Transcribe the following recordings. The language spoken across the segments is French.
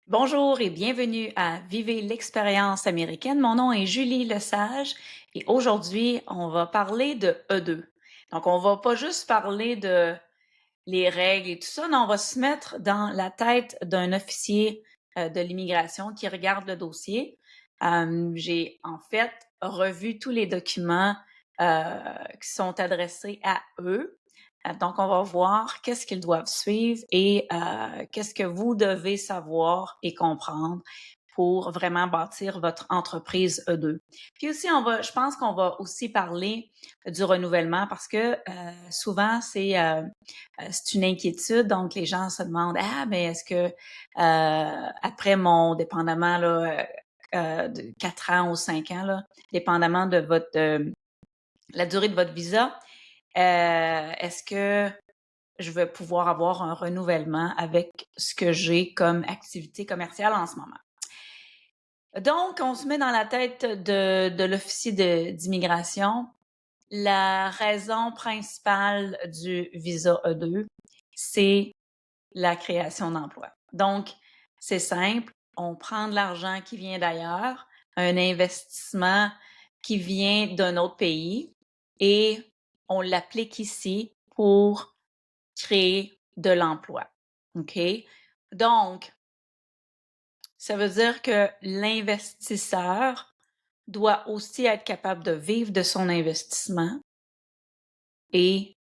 Bonjour et bienvenue à Vivez l'expérience américaine. Mon nom est Julie Lesage et aujourd'hui, on va parler de E2. Donc, on va pas juste parler de les règles et tout ça, non, on va se mettre dans la tête d'un officier de l'immigration qui regarde le dossier. J'ai en fait revu tous les documents qui sont adressés à eux. Donc, on va voir qu'est-ce qu'ils doivent suivre et qu'est-ce que vous devez savoir et comprendre pour vraiment bâtir votre entreprise E2. Puis aussi, je pense qu'on va aussi parler du renouvellement parce que souvent, c'est une inquiétude. Donc, les gens se demandent, ah, mais est-ce que après dépendamment là, de 4 ans ou 5 ans, là, dépendamment de la durée de votre visa, est-ce que je vais pouvoir avoir un renouvellement avec ce que j'ai comme activité commerciale en ce moment? Donc, on se met dans la tête de l'officier d'immigration. La raison principale du visa E2, c'est la création d'emplois. Donc, c'est simple, on prend de l'argent qui vient d'ailleurs, un investissement qui vient d'un autre pays et on l'applique ici pour créer de l'emploi. OK? Donc, ça veut dire que l'investisseur doit aussi être capable de vivre de son investissement et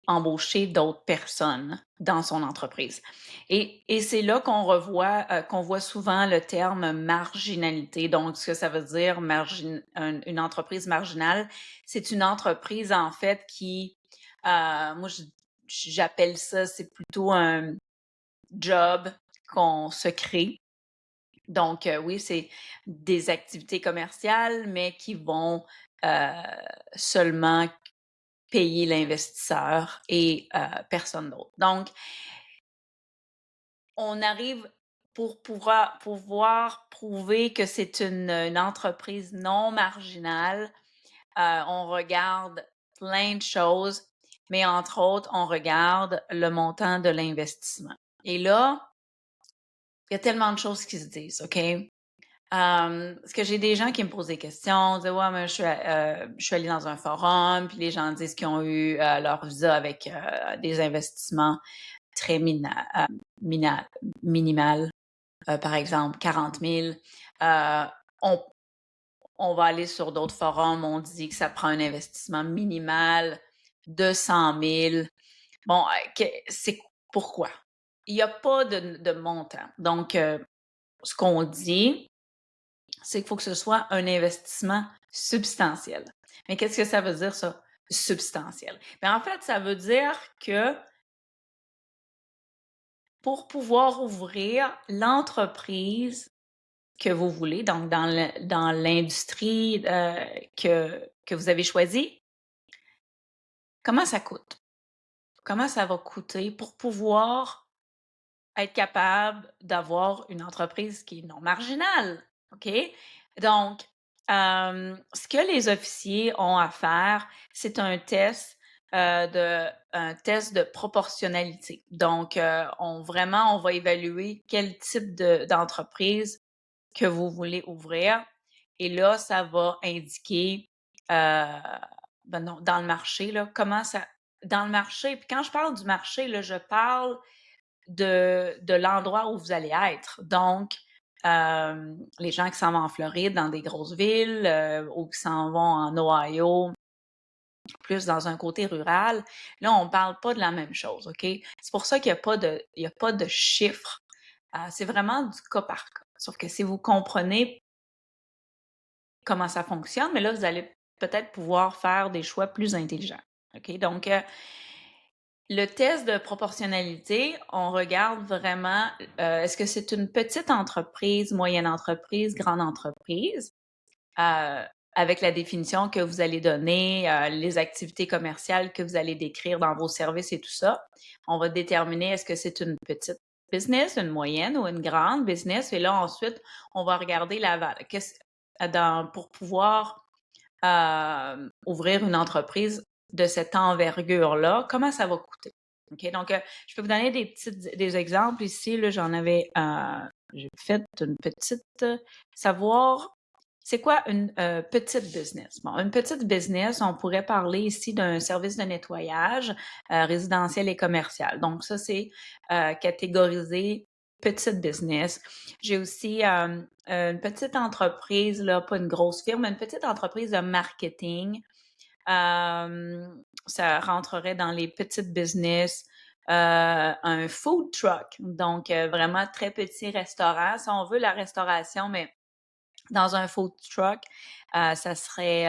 embaucher d'autres personnes dans son entreprise. Et c'est là qu'on voit souvent le terme marginalité. Donc, ce que ça veut dire, une entreprise marginale, c'est une entreprise, en fait, qui, moi, j'appelle ça, c'est plutôt un job qu'on se crée. Donc, oui, c'est des activités commerciales, mais qui vont seulement payer l'investisseur et personne d'autre. Donc, on arrive pour pouvoir prouver que c'est une entreprise non marginale. On regarde plein de choses, mais entre autres, on regarde le montant de l'investissement. Et là, il y a tellement de choses qui se disent, OK? Parce que j'ai des gens qui me posent des questions, disent ouais, mais je suis allée dans un forum, puis les gens disent qu'ils ont eu leur visa avec des investissements très minimal, par exemple 40 000. On, on va aller sur d'autres forums, on dit que ça prend un investissement minimal de 100 000. Bon, c'est pourquoi? Il n'y a pas de montant. Donc, ce qu'on dit, c'est qu'il faut que ce soit un investissement substantiel. Mais qu'est-ce que ça veut dire, ça? Substantiel. Mais en fait, ça veut dire que pour pouvoir ouvrir l'entreprise que vous voulez, donc dans l'industrie que vous avez choisie, comment ça coûte? Comment ça va coûter pour pouvoir être capable d'avoir une entreprise qui est non marginale? OK? Donc, ce que les officiers ont à faire, c'est un test de proportionnalité. Donc, on va évaluer quel type d'entreprise que vous voulez ouvrir. Et là, ça va indiquer dans le marché, là, dans le marché, puis quand je parle du marché, là, je parle de l'endroit où vous allez être. Donc, les gens qui s'en vont en Floride, dans des grosses villes, ou qui s'en vont en Ohio, plus dans un côté rural, là, on ne parle pas de la même chose, OK? C'est pour ça qu'il n'y a pas de chiffre. C'est vraiment du cas par cas. Sauf que si vous comprenez comment ça fonctionne, mais là, vous allez peut-être pouvoir faire des choix plus intelligents. OK? Donc, le test de proportionnalité, on regarde vraiment, est-ce que c'est une petite entreprise, moyenne entreprise, grande entreprise? Euh, avec la définition que vous allez donner, les activités commerciales que vous allez décrire dans vos services et tout ça. On va déterminer est-ce que c'est une petite business, une moyenne ou une grande business. Et là, ensuite, on va regarder pour pouvoir ouvrir une entreprise de cette envergure-là, comment ça va coûter. OK? Donc, je peux vous donner des exemples ici. Là, j'ai fait une petite savoir c'est quoi une petite business? Bon, une petite business, on pourrait parler ici d'un service de nettoyage résidentiel et commercial. Donc, ça, c'est catégorisé petite business. J'ai aussi une petite entreprise, là, pas une grosse firme, mais une petite entreprise de marketing. Ça rentrerait dans les petites business. Un food truck, donc vraiment très petit restaurant. Si on veut la restauration, mais dans un food truck, ça serait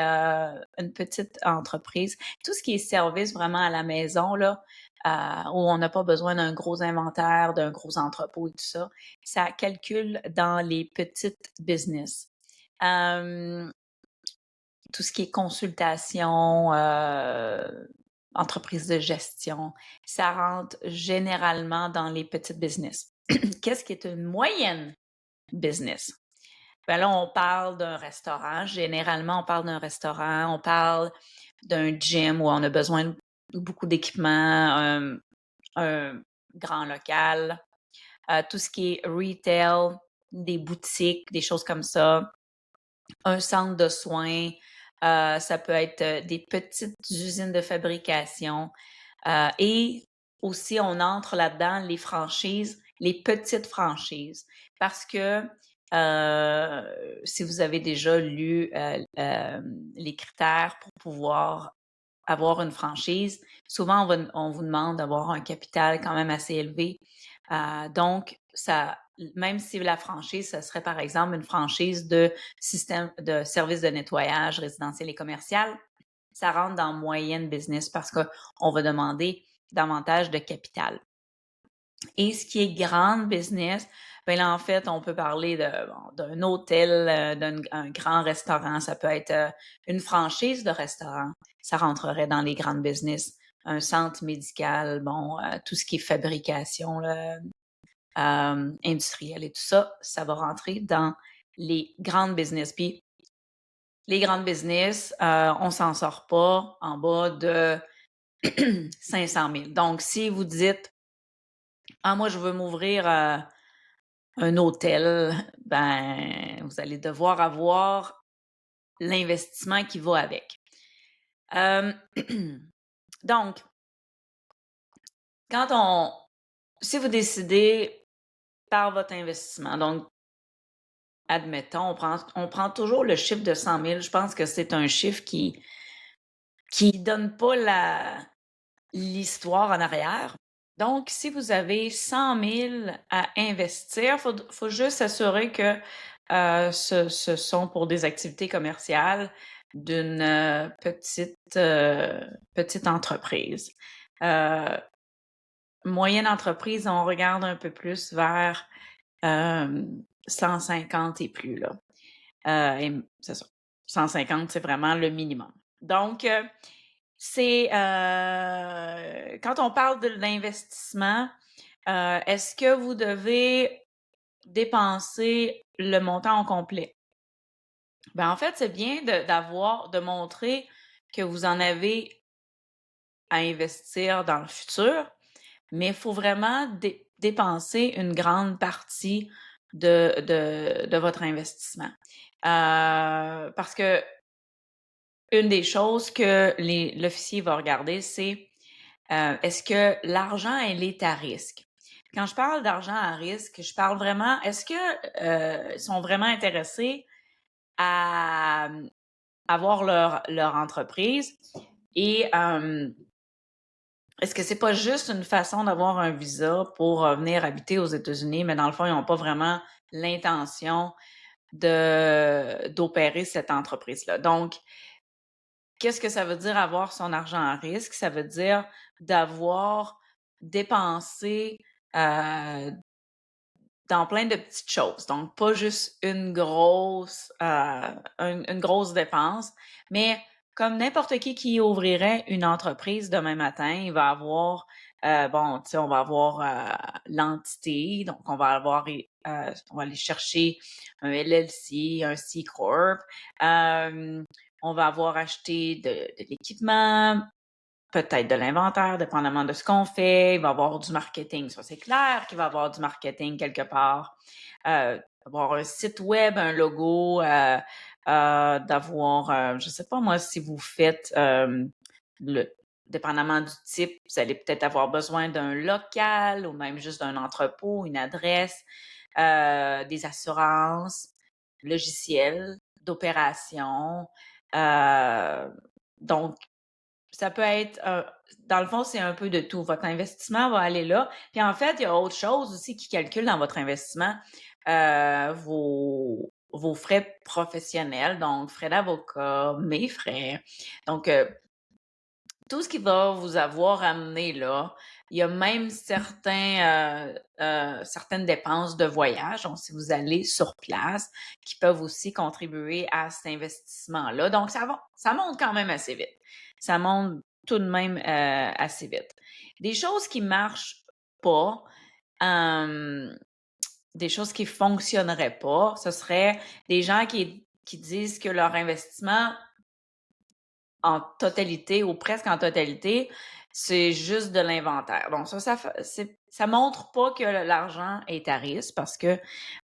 une petite entreprise. Tout ce qui est service vraiment à la maison, là, où on n'a pas besoin d'un gros inventaire, d'un gros entrepôt et tout ça, ça calcule dans les petites business. Tout ce qui est consultation, entreprise de gestion, ça rentre généralement dans les petites business. Qu'est-ce qui est une moyenne business? Ben là, on parle d'un restaurant. Généralement, on parle d'un restaurant. On parle d'un gym où on a besoin de beaucoup d'équipements, un grand local, tout ce qui est retail, des boutiques, des choses comme ça, un centre de soins, ça peut être des petites usines de fabrication. Et aussi, on entre là-dedans les franchises, les petites franchises. Parce que si vous avez déjà lu les critères pour pouvoir avoir une franchise, souvent on vous demande d'avoir un capital quand même assez élevé. Donc, même si la franchise, ce serait par exemple une franchise de système de services de nettoyage résidentiel et commercial, ça rentre dans moyenne business parce qu'on va demander davantage de capital. Et ce qui est grande business, ben là, en fait, on peut parler d'un hôtel, d'un grand restaurant. Ça peut être une franchise de restaurant. Ça rentrerait dans les grandes business. Un centre médical, bon, tout ce qui est fabrication là, industrielle et tout ça, ça va rentrer dans les grandes business. Puis, les grandes business, on s'en sort pas en bas de 500 000. Donc, si vous dites, ah, moi, je veux m'ouvrir un hôtel, ben, vous allez devoir avoir l'investissement qui va avec. Euh, donc, si vous décidez par votre investissement, donc, admettons, on prend toujours le chiffre de 100 000. Je pense que c'est un chiffre qui donne pas l'histoire en arrière. Donc, si vous avez 100 000 à investir, faut juste s'assurer que ce sont pour des activités commerciales d'une petite entreprise. Moyenne entreprise, on regarde un peu plus vers 150 et plus, là. C'est ça. 150, c'est vraiment le minimum. Donc, quand on parle de l'investissement, est-ce que vous devez dépenser le montant au complet? Ben, en fait, c'est bien de montrer que vous en avez à investir dans le futur, mais il faut vraiment dépenser une grande partie de votre investissement. Parce que une des choses que l'officier va regarder, c'est est-ce que l'argent, elle est à risque? Quand je parle d'argent à risque, je parle vraiment, est-ce que ils sont vraiment intéressés à avoir leur entreprise et est-ce que c'est pas juste une façon d'avoir un visa pour venir habiter aux États-Unis, mais dans le fond, ils n'ont pas vraiment l'intention d'opérer cette entreprise-là. Donc, qu'est-ce que ça veut dire avoir son argent à risque? Ça veut dire d'avoir dépensé dans plein de petites choses. Donc, pas juste une grosse dépense, mais comme n'importe qui ouvrirait une entreprise demain matin, il va avoir, bon, tu sais, on va avoir l'entité, donc on va aller chercher un LLC, un C Corp, on va avoir acheté de l'équipement, peut-être de l'inventaire, dépendamment de ce qu'on fait. Il va y avoir du marketing. Ça, c'est clair qu'il va y avoir du marketing quelque part. Avoir un site web, un logo, d'avoir, je sais pas moi, si vous faites, le, dépendamment du type, vous allez peut-être avoir besoin d'un local ou même juste d'un entrepôt, une adresse, des assurances, logiciels d'opération. Euh, donc, ça peut être, dans le fond, c'est un peu de tout. Votre investissement va aller là. Puis en fait, il y a autre chose aussi qui calcule dans votre investissement, vos frais professionnels, donc frais d'avocat, mes frais. Donc, tout ce qui va vous avoir amené là, il y a même certaines dépenses de voyage, donc si vous allez sur place, qui peuvent aussi contribuer à cet investissement-là. Donc, ça monte quand même assez vite. Ça monte tout de même assez vite. Des choses qui marchent pas, euh, des choses qui fonctionneraient pas, ce serait des gens qui disent que leur investissement en totalité ou presque en totalité, c'est juste de l'inventaire. Donc ça montre pas que l'argent est à risque parce que,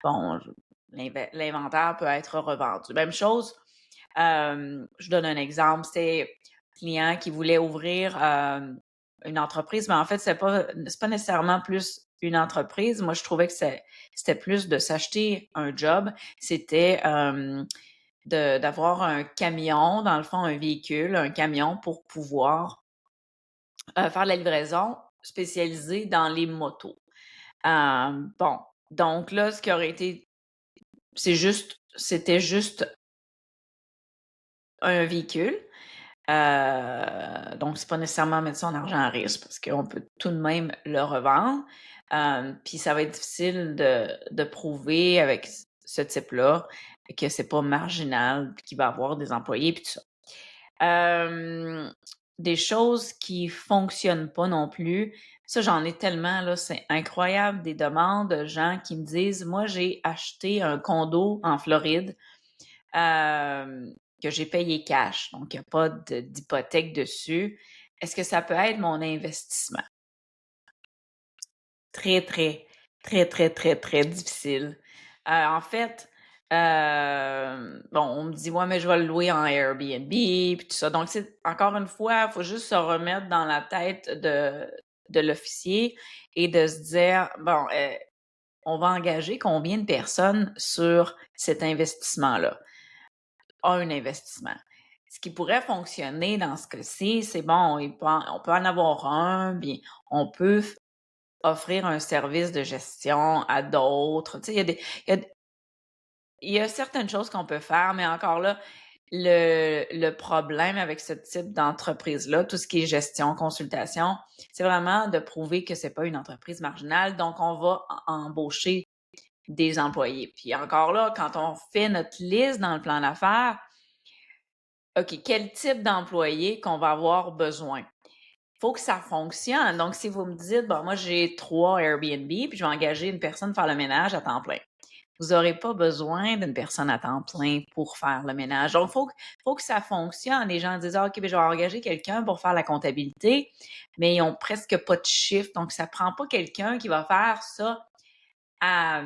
bon, l'inventaire peut être revendu. Même chose, je donne un exemple, c'est un client qui voulait ouvrir une entreprise, mais en fait, c'est pas nécessairement plus une entreprise. Moi, je trouvais que c'était plus de s'acheter un job. C'était d'avoir un camion, dans le fond, un véhicule, un camion pour pouvoir faire de la livraison spécialisée dans les motos. Bon, donc là, ce qui aurait été, c'était juste un véhicule. Donc, c'est pas nécessairement mettre son argent à risque parce qu'on peut tout de même le revendre. Puis ça va être difficile de prouver avec ce type-là que c'est pas marginal, puis qu'il va avoir des employés, puis tout ça. Des choses qui fonctionnent pas non plus. Ça, j'en ai tellement, là, c'est incroyable, des demandes de gens qui me disent, moi, j'ai acheté un condo en Floride que j'ai payé cash, donc il n'y a pas d'hypothèque dessus. Est-ce que ça peut être mon investissement? Très, très, très, très, très, très difficile. En fait, bon, on me dit, ouais, mais je vais le louer en Airbnb, puis tout ça. Donc, encore une fois, il faut juste se remettre dans la tête de l'officier et de se dire, bon, on va engager combien de personnes sur cet investissement-là? Un investissement. Ce qui pourrait fonctionner dans ce cas-ci, c'est bon, on peut en avoir un, bien, on peut offrir un service de gestion à d'autres. Tu sais, il y a certaines choses qu'on peut faire, mais encore là, le problème avec ce type d'entreprise-là, tout ce qui est gestion, consultation, c'est vraiment de prouver que c'est pas une entreprise marginale. Donc, on va embaucher des employés. Puis encore là, quand on fait notre liste dans le plan d'affaires, OK, quel type d'employé qu'on va avoir besoin? Faut que ça fonctionne. Donc, si vous me dites, bon, moi, j'ai 3 Airbnb, puis je vais engager une personne pour faire le ménage à temps plein. Vous n'aurez pas besoin d'une personne à temps plein pour faire le ménage. Donc, faut que ça fonctionne. Les gens disent, ah, OK, ben, je vais engager quelqu'un pour faire la comptabilité, mais ils ont presque pas de chiffre. Donc, ça prend pas quelqu'un qui va faire ça à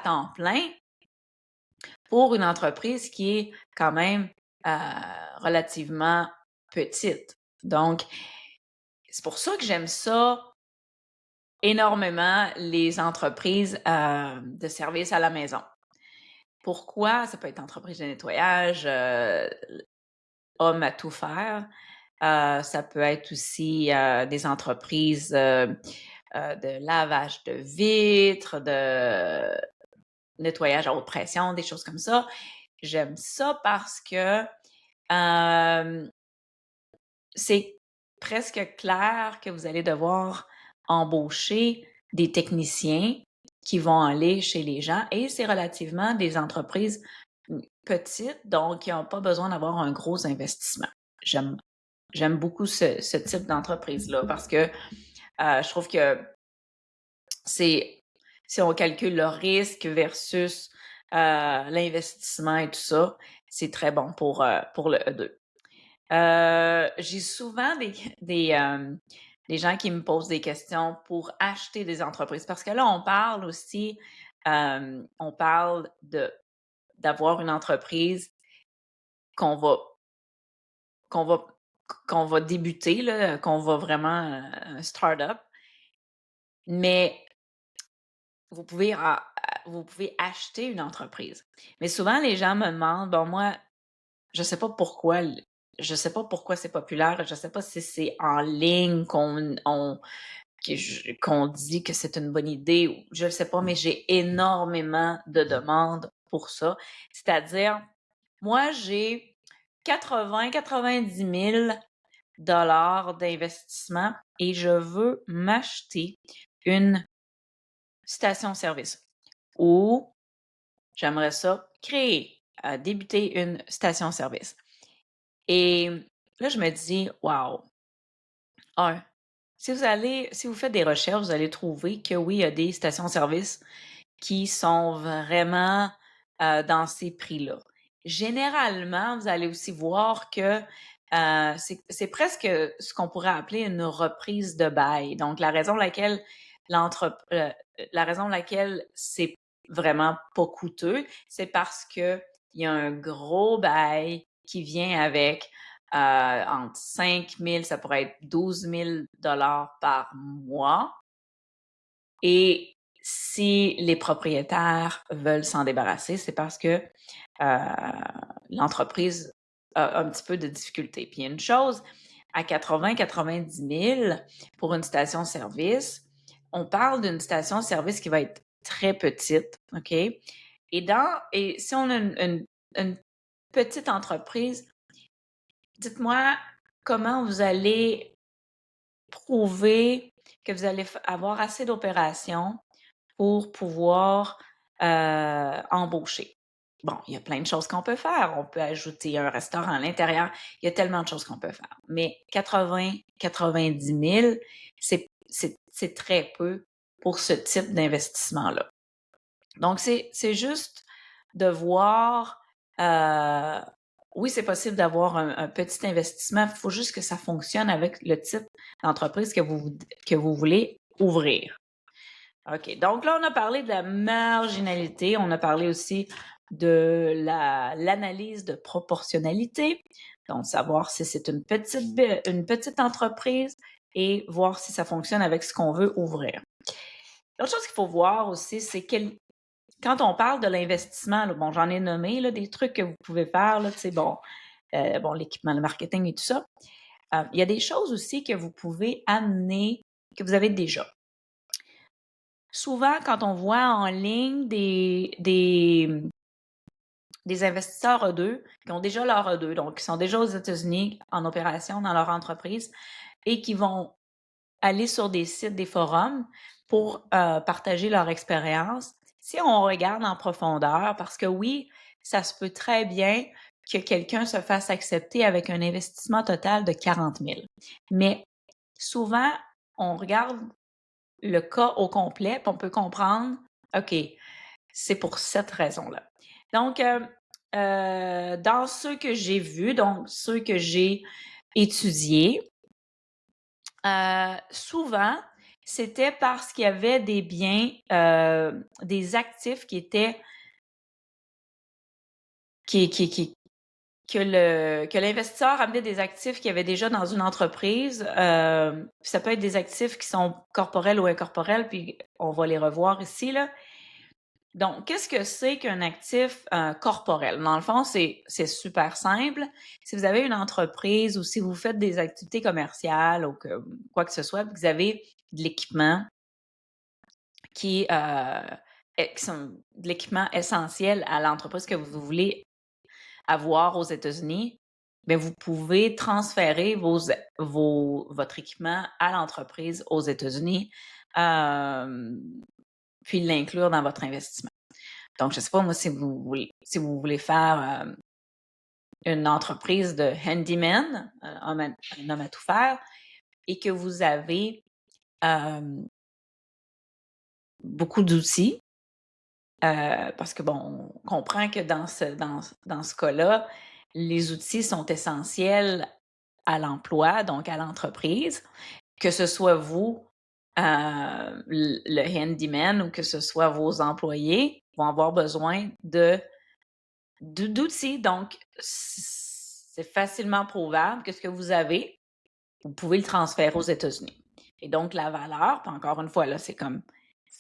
temps plein pour une entreprise qui est quand même euh, relativement petite. Donc, c'est pour ça que j'aime ça énormément, les entreprises de services à la maison. Pourquoi? Ça peut être entreprise de nettoyage, homme à tout faire. Ça peut être aussi des entreprises de lavage de vitres, nettoyage à haute pression, des choses comme ça. J'aime ça parce que euh, c'est presque clair que vous allez devoir embaucher des techniciens qui vont aller chez les gens et c'est relativement des entreprises petites, donc qui n'ont pas besoin d'avoir un gros investissement. J'aime, j'aime beaucoup ce type d'entreprise-là parce que je trouve que c'est, si on calcule le risque versus l'investissement et tout ça, c'est très bon pour le E2. J'ai souvent des gens qui me posent des questions pour acheter des entreprises parce que là, on parle aussi, on parle d'avoir une entreprise qu'on va, qu'on va, qu'on va débuter, là, qu'on va vraiment un start-up, mais vous pouvez acheter une entreprise. Mais souvent, les gens me demandent, bon, moi, je sais pas pourquoi, je sais pas pourquoi c'est populaire, je sais pas si c'est en ligne qu'on dit que c'est une bonne idée, ou je ne sais pas, mais j'ai énormément de demandes pour ça. C'est-à-dire, moi, j'ai 90 000 dollars d'investissement et je veux m'acheter une station-service ou j'aimerais ça créer, débuter une station-service. Et là, je me dis, wow, un, si vous faites des recherches, vous allez trouver que oui, il y a des stations-service qui sont vraiment dans ces prix-là. Généralement, vous allez aussi voir que c'est presque ce qu'on pourrait appeler une reprise de bail. Donc, la raison laquelle c'est vraiment pas coûteux, c'est parce que il y a un gros bail qui vient avec entre 5 000, ça pourrait être 12 000 dollars par mois. Et si les propriétaires veulent s'en débarrasser, c'est parce que l'entreprise a un petit peu de difficulté. Puis il y a une chose, à 80-90 000 pour une station-service, on parle d'une station-service qui va être très petite, OK? Et si on a une petite entreprise, dites-moi comment vous allez prouver que vous allez avoir assez d'opérations pour pouvoir embaucher. Bon, il y a plein de choses qu'on peut faire. On peut ajouter un restaurant à l'intérieur. Il y a tellement de choses qu'on peut faire. Mais 80-90 000, c'est très peu pour ce type d'investissement-là. Donc, c'est juste de voir, oui, c'est possible d'avoir un petit investissement. Il faut juste que ça fonctionne avec le type d'entreprise que vous voulez ouvrir. OK. Donc là, on a parlé de la marginalité. On a parlé aussi de l'analyse de proportionnalité. Donc, savoir si c'est une petite entreprise et voir si ça fonctionne avec ce qu'on veut ouvrir. L'autre chose qu'il faut voir aussi, c'est quand on parle de l'investissement, bon, j'en ai nommé là, des trucs que vous pouvez faire, là, bon, l'équipement, le marketing et tout ça. Il y a des choses aussi que vous pouvez amener, que vous avez déjà. Souvent, quand on voit en ligne des investisseurs E2 qui ont déjà leur E2, donc qui sont déjà aux États-Unis en opération dans leur entreprise et qui vont aller sur des sites, des forums pour partager leur expérience. Si on regarde en profondeur, parce que oui, ça se peut très bien que quelqu'un se fasse accepter avec un investissement total de 40 000. Mais souvent, on regarde le cas au complet, puis on peut comprendre, OK, c'est pour cette raison-là. Donc, dans ceux que j'ai vus, donc ceux que j'ai étudiés, souvent, c'était parce qu'il y avait des biens, des actifs qui étaient qui que l'investisseur amenait des actifs qu'il y avait déjà dans une entreprise. Ça peut être des actifs qui sont corporels ou incorporels, puis on va les revoir ici, là. Donc, qu'est-ce que c'est qu'un actif corporel? Dans le fond, c'est super simple. Si vous avez une entreprise ou si vous faites des activités commerciales ou quoi que ce soit, vous avez de l'équipement qui qui sont de l'équipement essentiel à l'entreprise que vous voulez avoir aux États-Unis, bien, vous pouvez transférer votre équipement à l'entreprise aux États-Unis, puis l'inclure dans votre investissement. Donc, je ne sais pas, moi, si vous voulez faire une entreprise de handyman, un homme à tout faire, et que vous avez beaucoup d'outils, parce que, bon, on comprend que dans ce cas-là, les outils sont essentiels à l'emploi, donc à l'entreprise, que ce soit vous, le handyman, ou que ce soit vos employés, vont avoir besoin d'outils. Donc, c'est facilement prouvable que ce que vous avez, vous pouvez le transférer aux États-Unis. Et donc, la valeur, puis encore une fois, là, c'est comme,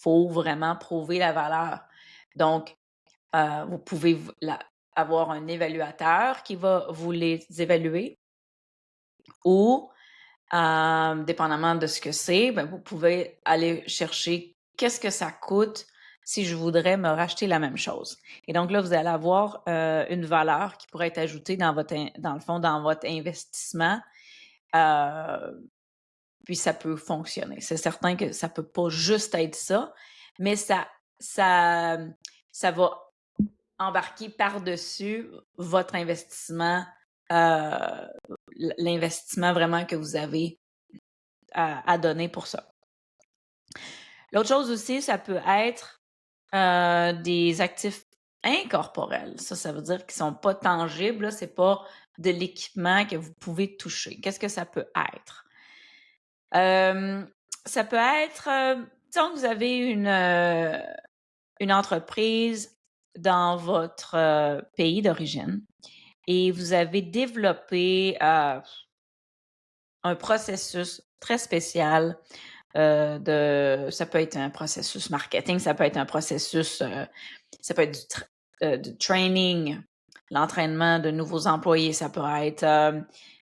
faut vraiment prouver la valeur. Donc, vous pouvez avoir un évaluateur qui va vous les évaluer, ou, dépendamment de ce que c'est, ben, vous pouvez aller chercher qu'est-ce que ça coûte si je voudrais me racheter la même chose. Et donc là, vous allez avoir une valeur qui pourrait être ajoutée dans le fond, dans votre investissement. Puis ça peut fonctionner. C'est certain que ça peut pas juste être ça, mais ça, ça va embarquer par-dessus votre investissement, l'investissement vraiment que vous avez à donner pour ça. L'autre chose aussi, ça peut être des actifs incorporels. Ça veut dire qu'ils ne sont pas tangibles. Là, c'est pas de l'équipement que vous pouvez toucher. Qu'est-ce que ça peut être? Ça peut être, disons que vous avez une entreprise dans votre pays d'origine, et vous avez développé un processus très spécial. Ça peut être un processus marketing, ça peut être un processus, ça peut être du training, l'entraînement de nouveaux employés, ça peut être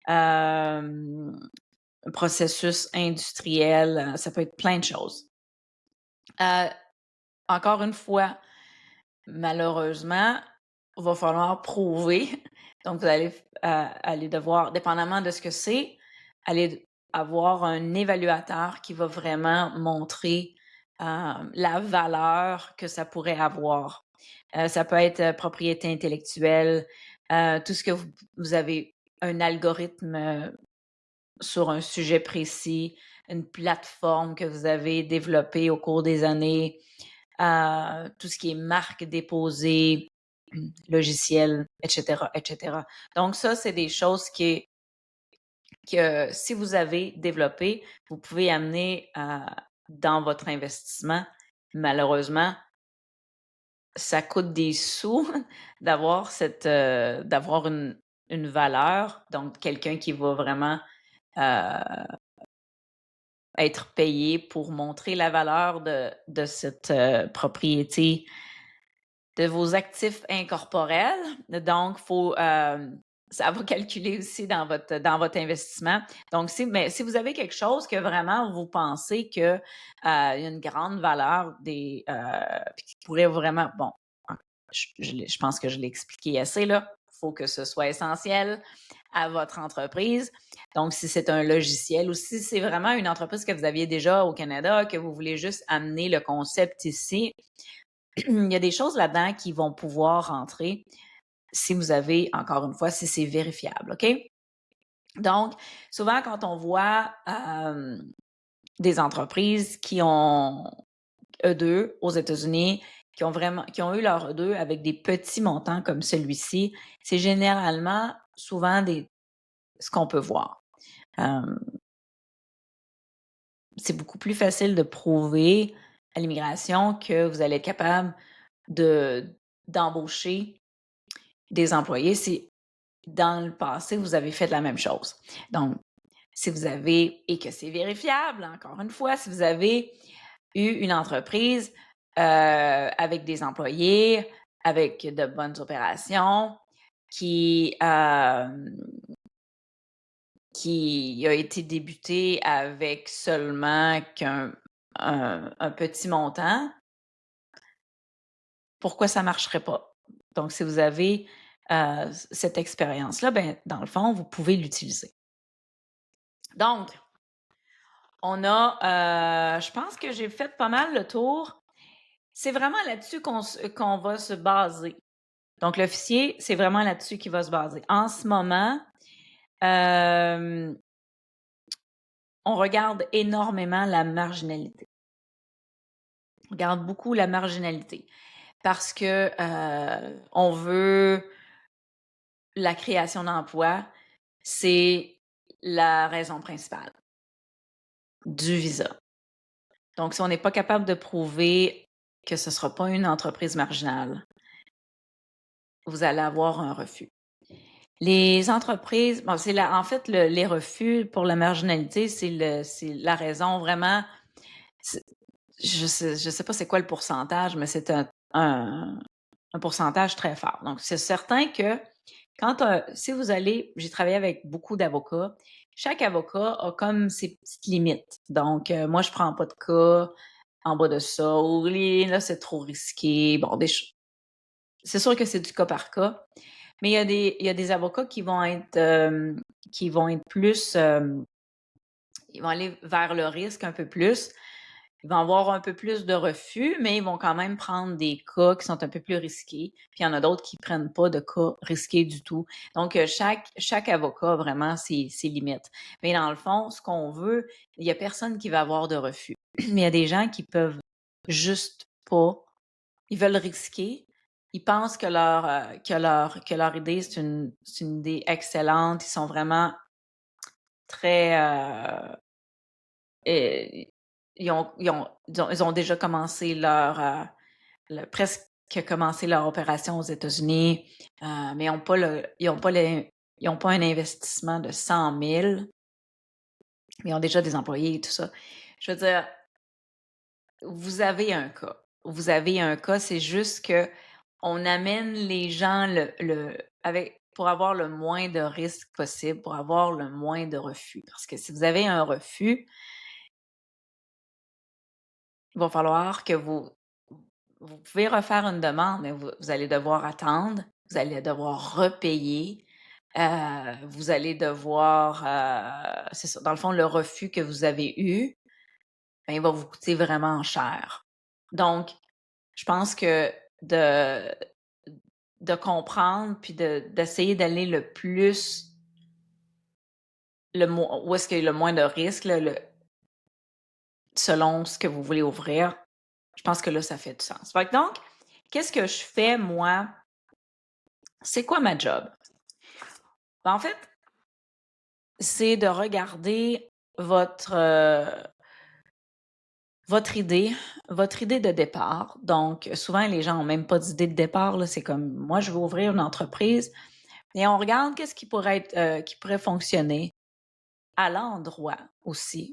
un processus industriel, ça peut être plein de choses. Encore une fois, malheureusement, il va falloir prouver. Donc, vous allez aller devoir, dépendamment de ce que c'est, aller avoir un évaluateur qui va vraiment montrer la valeur que ça pourrait avoir. Ça peut être propriété intellectuelle, tout ce que vous avez un algorithme sur un sujet précis, une plateforme que vous avez développée au cours des années, tout ce qui est marque déposée, logiciel, etc., etc. Donc ça, c'est des choses que si vous avez développé, vous pouvez amener dans votre investissement. Malheureusement, ça coûte des sous d'avoir une valeur, donc quelqu'un qui va vraiment être payé pour montrer la valeur de cette propriété, de vos actifs incorporels. Donc, ça va calculer aussi dans votre investissement. Donc, mais si vous avez quelque chose que vraiment vous pensez qu'il y a une grande valeur, qui pourrait vraiment, bon, je pense que je l'ai expliqué assez, là. Il faut que ce soit essentiel à votre entreprise. Donc, si c'est un logiciel, ou si c'est vraiment une entreprise que vous aviez déjà au Canada, que vous voulez juste amener le concept ici, il y a des choses là-dedans qui vont pouvoir rentrer si vous avez, encore une fois, si c'est vérifiable, OK? Donc, souvent, quand on voit des entreprises qui ont E2 aux États-Unis, qui ont eu leur E2 avec des petits montants comme celui-ci, c'est généralement souvent ce qu'on peut voir. C'est beaucoup plus facile de prouver à l'immigration que vous allez être capable d'embaucher des employés si dans le passé, vous avez fait la même chose. Donc, si vous avez, et que c'est vérifiable, encore une fois, si vous avez eu une entreprise avec des employés, avec de bonnes opérations, qui a été débutée avec seulement un petit montant, pourquoi ça marcherait pas. Donc, si vous avez cette expérience-là, ben, dans le fond, vous pouvez l'utiliser. Donc, je pense que j'ai fait pas mal le tour. C'est vraiment là-dessus qu'on va se baser. Donc, l'officier, c'est vraiment là-dessus qu'il va se baser. En ce moment, euh, on regarde énormément la marginalité. On regarde beaucoup la marginalité parce que on veut la création d'emplois, c'est la raison principale du visa. Donc, si on n'est pas capable de prouver que ce ne sera pas une entreprise marginale, vous allez avoir un refus. Les entreprises, bon, en fait, les refus pour la marginalité, c'est la raison vraiment. Je sais pas c'est quoi le pourcentage, mais c'est un pourcentage très fort. Donc, c'est certain que si vous allez, j'ai travaillé avec beaucoup d'avocats, chaque avocat a comme ses petites limites. Donc, moi, je prends pas de cas en bas de ça, ou là, c'est trop risqué. Bon, c'est sûr que c'est du cas par cas, mais il y a des avocats qui vont être plus, ils vont aller vers le risque un peu plus. Ils vont avoir un peu plus de refus, mais ils vont quand même prendre des cas qui sont un peu plus risqués. Puis il y en a d'autres qui prennent pas de cas risqués du tout. Donc, chaque avocat a vraiment ses limites. Mais dans le fond, ce qu'on veut, il y a personne qui va avoir de refus. Mais il y a des gens qui peuvent juste pas. Ils veulent risquer. Ils pensent que leur idée, c'est une idée excellente. Ils sont vraiment très, et ils ont déjà commencé presque commencé leur opération aux États-Unis, mais ils ont pas un investissement de 100 000, mais ils ont déjà des employés et tout ça. Je veux dire, vous avez un cas. Vous avez un cas, c'est juste que on amène les gens pour avoir le moins de risques possible, pour avoir le moins de refus. Parce que si vous avez un refus, il va falloir que vous pouvez refaire une demande, mais vous allez devoir attendre, vous allez devoir repayer, vous allez devoir, c'est ça, dans le fond, le refus que vous avez eu, ben, il va vous coûter vraiment cher. Donc, je pense que de, de comprendre puis d'essayer d'aller le plus, où est-ce qu'il y a le moins de risques, là, selon ce que vous voulez ouvrir, je pense que là, ça fait du sens. Fait que donc, qu'est-ce que je fais, moi? C'est quoi ma job? Ben, en fait, c'est de regarder votre idée, votre idée de départ. Donc, souvent, les gens n'ont même pas d'idée de départ, là. C'est comme, moi, je veux ouvrir une entreprise. Et on regarde qu'est-ce qui pourrait fonctionner à l'endroit aussi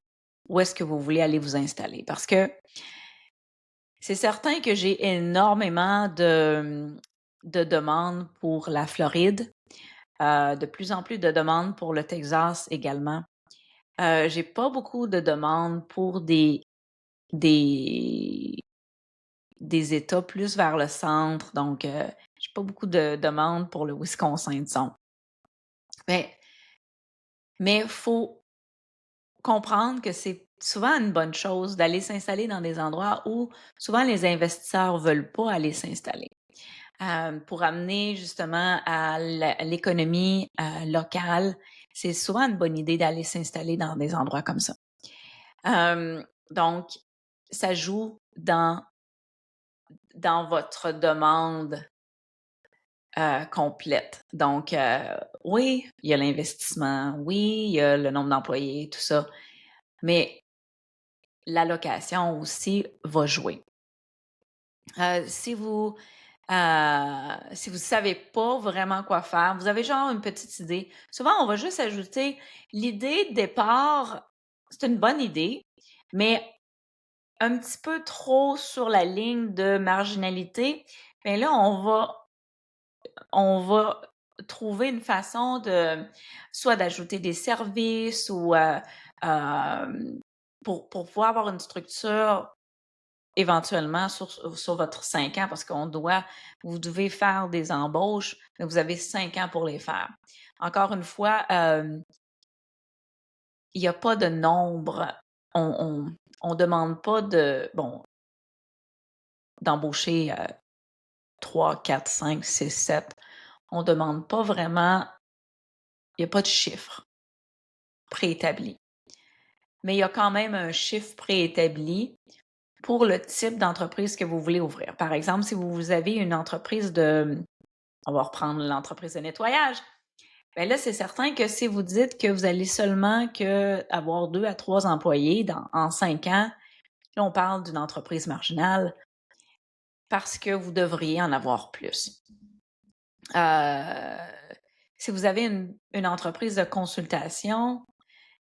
où est-ce que vous voulez aller vous installer. Parce que c'est certain que j'ai énormément de demandes pour la Floride, de plus en plus de demandes pour le Texas également. J'ai pas beaucoup de demandes pour des, des États plus vers le centre, donc j'ai pas beaucoup de demandes pour le Wisconsin, disons. Mais il faut comprendre que c'est souvent une bonne chose d'aller s'installer dans des endroits où souvent les investisseurs veulent pas aller s'installer. Pour amener justement à l'économie locale, c'est souvent une bonne idée d'aller s'installer dans des endroits comme ça. Donc, ça joue dans votre demande complète. Donc, oui, il y a l'investissement, oui, il y a le nombre d'employés, tout ça, mais l'allocation aussi va jouer. Si vous savez pas vraiment quoi faire, vous avez genre une petite idée. Souvent, on va juste ajouter l'idée de départ, c'est une bonne idée, mais un petit peu trop sur la ligne de marginalité. Mais là, on va trouver une façon soit d'ajouter des services ou pour pouvoir avoir une structure éventuellement sur votre 5 ans parce vous devez faire des embauches, mais vous avez 5 ans pour les faire. Encore une fois, il y a pas de nombre. On demande pas d'embaucher, 3, 4, 5, 6, 7. On demande pas vraiment il y a pas de chiffre préétabli. Mais il y a quand même un chiffre préétabli pour le type d'entreprise que vous voulez ouvrir. Par exemple, si vous avez une entreprise on va reprendre l'entreprise de nettoyage. Bien là, c'est certain que si vous dites que vous allez seulement avoir 2 à 3 employés en 5 ans, là, on parle d'une entreprise marginale parce que vous devriez en avoir plus. Si vous avez une entreprise de consultation,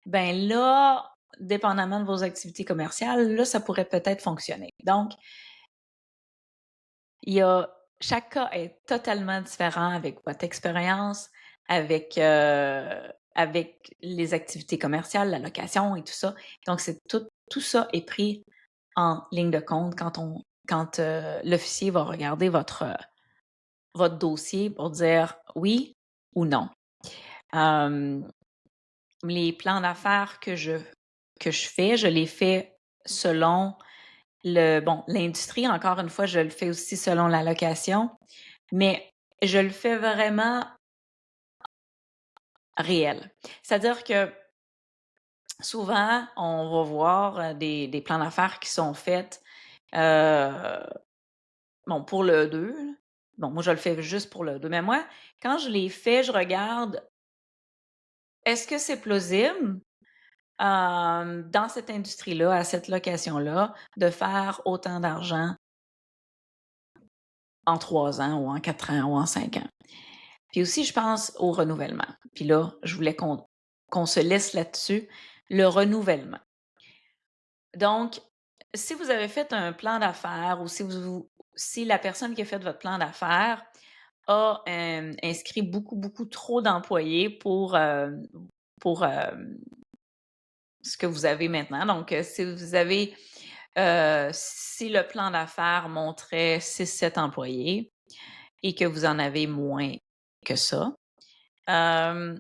ben là, dépendamment de vos activités commerciales, là, ça pourrait peut-être fonctionner. Donc, chaque cas est totalement différent avec votre expérience, avec les activités commerciales, la location et tout ça. Donc, tout ça est pris en ligne de compte quand l'officier va regarder votre dossier pour dire oui ou non. Les plans d'affaires que je fais, je les fais selon l'industrie. Encore une fois, je le fais aussi selon la location, mais je le fais vraiment réel. C'est-à-dire que souvent, on va voir des plans d'affaires qui sont faits, pour le 2. Bon, moi, je le fais juste pour le 2. Mais moi, quand je les fais, je regarde, est-ce que c'est plausible dans cette industrie-là, à cette location-là, de faire autant d'argent en 3 ans ou en 4 ans ou en 5 ans? Puis aussi, je pense au renouvellement. Puis là, je voulais qu'on se laisse là-dessus, le renouvellement. Donc, si vous avez fait un plan d'affaires ou si la personne qui a fait votre plan d'affaires a inscrit beaucoup, beaucoup trop d'employés pour ce que vous avez maintenant. Donc, si le plan d'affaires montrait 6, 7 employés et que vous en avez moins que ça, euh,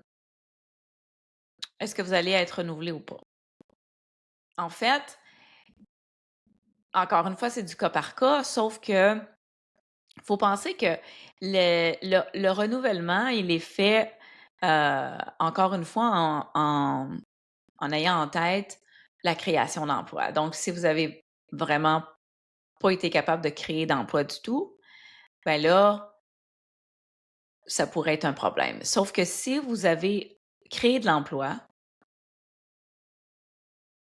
est-ce que vous allez être renouvelé ou pas? En fait, encore une fois, c'est du cas par cas, sauf que faut penser que le renouvellement, il est fait, encore une fois, en ayant en tête la création d'emplois. Donc, si vous avez vraiment pas été capable de créer d'emplois du tout, ben là, ça pourrait être un problème. Sauf que si vous avez créé de l'emploi,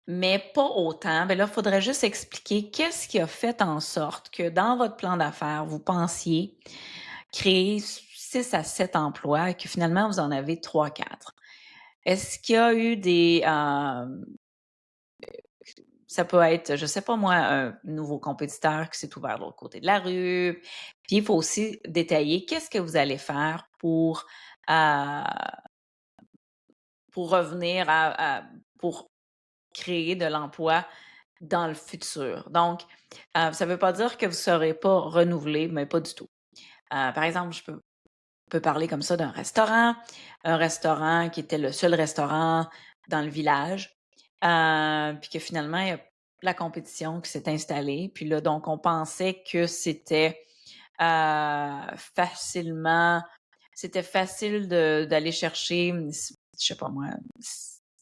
mais pas autant, ben là, il faudrait juste expliquer qu'est-ce qui a fait en sorte que dans votre plan d'affaires, vous pensiez créer 6 à 7 emplois et que finalement, vous en avez 3, 4. Est-ce qu'il y a eu ça peut être, je sais pas moi, un nouveau compétiteur qui s'est ouvert de l'autre côté de la rue. Puis il faut aussi détailler qu'est-ce que vous allez faire euh, pour revenir pour créer de l'emploi dans le futur. Donc, ça ne veut pas dire que vous ne serez pas renouvelé, mais pas du tout. Par exemple, je peux parler comme ça d'un restaurant, un restaurant qui était le seul restaurant dans le village, puis que finalement, il y a la compétition qui s'est installée. Puis là, donc, on pensait que c'était facile d'aller chercher, je sais pas moi,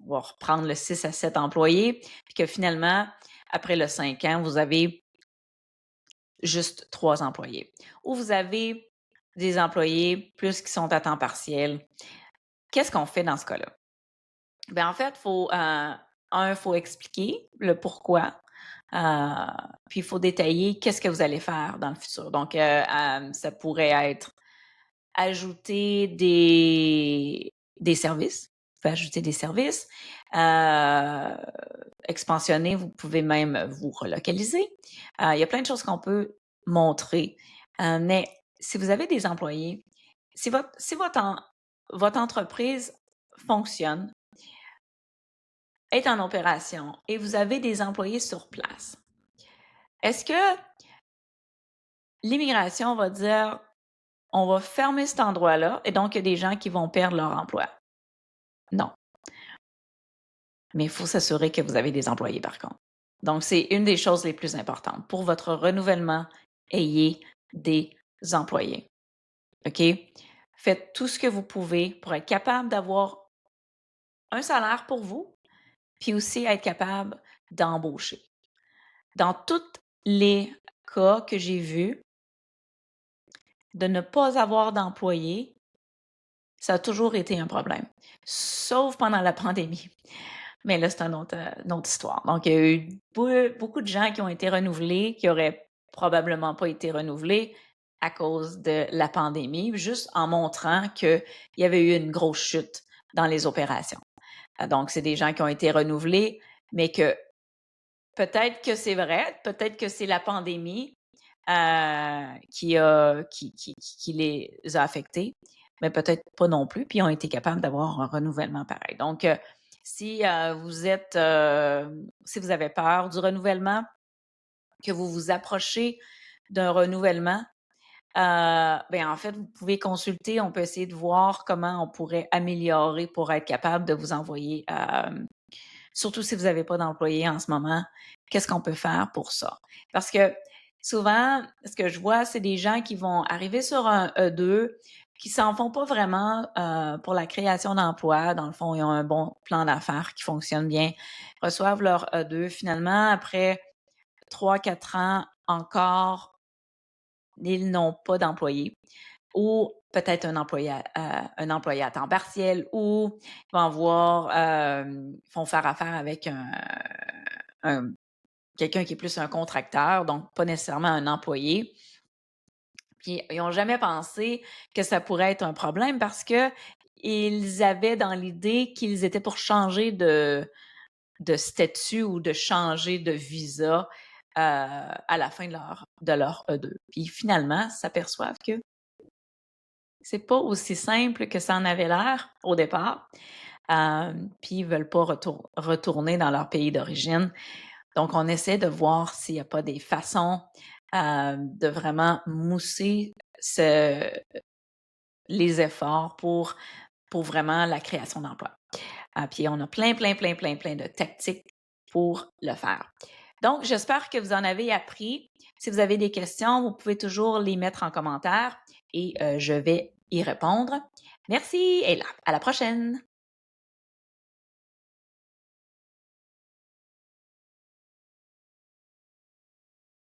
on va reprendre le 6 à 7 employés, puis que finalement, après le 5 ans, vous avez juste 3 employés. Ou vous avez des employés plus qui sont à temps partiel. Qu'est-ce qu'on fait dans ce cas-là? Ben en fait, faut expliquer le pourquoi. Euh, Puis il faut détailler qu'est-ce que vous allez faire dans le futur. Donc, ça pourrait être ajouter des services. Vous pouvez ajouter des services. Expansionner, vous pouvez même vous relocaliser. Il y a plein de choses qu'on peut montrer. Mais si vous avez des employés, si votre entreprise fonctionne, est en opération et vous avez des employés sur place, Est-ce que l'immigration va dire: «On va fermer cet endroit-là» et donc il y a des gens qui vont perdre leur emploi? Non, mais il faut s'assurer que vous avez des employés par contre. Donc c'est une des choses les plus importantes. Pour votre renouvellement, ayez des employés, OK? Faites tout ce que vous pouvez pour être capable d'avoir un salaire pour vous, puis aussi être capable d'embaucher. Dans tous les cas que j'ai vus, de ne pas avoir d'employés, ça a toujours été un problème, sauf pendant la pandémie. Mais là, c'est une autre histoire. Donc, il y a eu beaucoup de gens qui ont été renouvelés, qui auraient probablement pas été renouvelés à cause de la pandémie, juste en montrant qu'il y avait eu une grosse chute dans les opérations. Donc, c'est des gens qui ont été renouvelés, mais que peut-être que c'est vrai, peut-être que c'est la pandémie qui les a affectés, mais peut-être pas non plus, puis ils ont été capables d'avoir un renouvellement pareil. Donc, si si vous avez peur du renouvellement, que vous vous approchez d'un renouvellement, ben en fait, vous pouvez consulter, on peut essayer de voir comment on pourrait améliorer pour être capable de vous envoyer surtout si vous n'avez pas d'employés en ce moment, qu'est-ce qu'on peut faire pour ça? Parce que souvent, ce que je vois, c'est des gens qui vont arriver sur un E2, qui s'en font pas vraiment pour la création d'emplois. Dans le fond, ils ont un bon plan d'affaires qui fonctionne bien, reçoivent leur E2. Finalement, après 3, 4 ans encore, ils n'ont pas d'employés ou peut-être un employé à temps partiel ou ils vont font faire affaire avec un quelqu'un qui est plus un contracteur, donc pas nécessairement un employé. Puis ils n'ont jamais pensé que ça pourrait être un problème parce que ils avaient dans l'idée qu'ils étaient pour changer de statut ou de changer de visa à la fin de leur E2. Puis finalement, s'aperçoivent que c'est pas aussi simple que ça en avait l'air au départ. Puis ils veulent pas retourner dans leur pays d'origine. Donc, on essaie de voir s'il n'y a pas des façons de vraiment mousser les efforts pour vraiment la création d'emplois. Puis on a plein de tactiques pour le faire. Donc, j'espère que vous en avez appris. Si vous avez des questions, vous pouvez toujours les mettre en commentaire et je vais y répondre. Merci et à la prochaine!